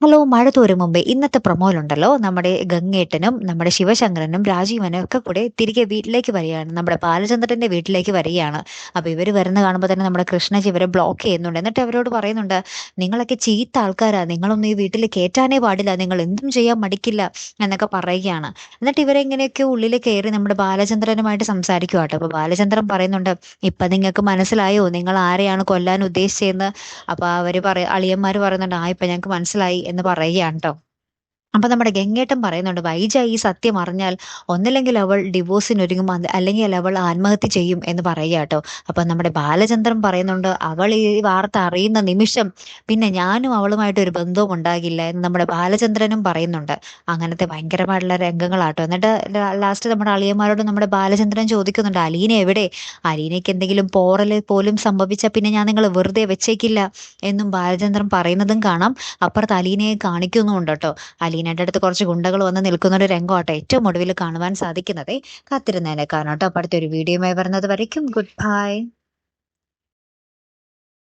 Hello, മഴ തോരും മുമ്പേ ഇന്നത്തെ പ്രൊമോയിലുണ്ടല്ലോ നമ്മുടെ ഗംഗേട്ടനും നമ്മുടെ ശിവശങ്കരനും രാജീവനും ഒക്കെ കൂടെ തിരികെ വീട്ടിലേക്ക് വരികയാണ്. നമ്മുടെ ബാലചന്ദ്രന്റെ വീട്ടിലേക്ക് വരികയാണ്. അപ്പൊ ഇവര് വരുന്ന കാണുമ്പോൾ തന്നെ നമ്മുടെ കൃഷ്ണജി ഇവരെ ബ്ലോക്ക് ചെയ്യുന്നുണ്ട്. എന്നിട്ട് അവരോട് പറയുന്നുണ്ട്, നിങ്ങളൊക്കെ ചീത്ത ആൾക്കാരാ, നിങ്ങളൊന്നും ഈ വീട്ടിൽ കയറ്റാനേ പാടില്ല, നിങ്ങൾ എന്തും ചെയ്യാൻ മടിക്കില്ല എന്നൊക്കെ പറയുകയാണ്. എന്നിട്ട് ഇവരെങ്ങനെയൊക്കെ ഉള്ളിൽ കയറി നമ്മുടെ ബാലചന്ദ്രനുമായിട്ട് സംസാരിക്കുക കേട്ടോ. അപ്പൊ ബാലചന്ദ്രൻ പറയുന്നുണ്ട്, ഇപ്പൊ നിങ്ങൾക്ക് മനസ്സിലായോ നിങ്ങൾ ആരെയാണ് കൊല്ലാൻ ഉദ്ദേശിച്ചതെന്ന്. അപ്പൊ അളിയന്മാര് പറയുന്നുണ്ട്, ഇപ്പൊ ഞങ്ങൾക്ക് മനസ്സിലായി എന്ന് പറയുകയാണ് ട്ടോ. അപ്പൊ നമ്മുടെ ഗംഗേട്ടൻ പറയുന്നുണ്ട്, വൈജ ഈ സത്യം അറിഞ്ഞാൽ ഒന്നില്ലെങ്കിൽ അവൾ ഡിവോഴ്സിനൊരുങ്ങും, അല്ലെങ്കിൽ അവൾ ആത്മഹത്യ ചെയ്യും എന്ന് പറയുക കേട്ടോ. അപ്പൊ നമ്മുടെ ബാലചന്ദ്രൻ പറയുന്നുണ്ട്, അവൾ ഈ വാർത്ത അറിയുന്ന നിമിഷം പിന്നെ ഞാനും അവളുമായിട്ട് ഒരു ബന്ധവും ഉണ്ടാകില്ല എന്ന് നമ്മുടെ ബാലചന്ദ്രനും പറയുന്നുണ്ട്. അങ്ങനത്തെ ഭയങ്കരമായിട്ടുള്ള രംഗങ്ങളാട്ടോ. എന്നിട്ട് ലാസ്റ്റ് നമ്മുടെ അളിയന്മാരോട് നമ്മുടെ ബാലചന്ദ്രൻ ചോദിക്കുന്നുണ്ട്, അലീന എവിടെ? അലീനയ്ക്ക് എന്തെങ്കിലും പോറല് പോലും സംഭവിച്ചാൽ പിന്നെ ഞാൻ നിങ്ങൾ വെറുതെ വെച്ചേക്കില്ല എന്നും ബാലചന്ദ്രൻ പറയുന്നതും കാണാം. അപ്പുറത്ത് അലീനയെ കാണിക്കുന്നുണ്ട് കേട്ടോ. അലീനയുടെ അടുത്ത് കുറച്ച് ഗുണ്ടകൾ വന്ന് നിൽക്കുന്ന ഒരു രംഗമാട്ടോ ഏറ്റവും ഒടുവിൽ കാണുവാൻ സാധിക്കുന്നത്. കാത്തിരുന്നതിനെ കാണാം കേട്ടോ. അപ്പൊ അടുത്തൊരു വീഡിയോയുമായി വരുന്നത് വരയ്ക്കും ഗുഡ് ബൈ.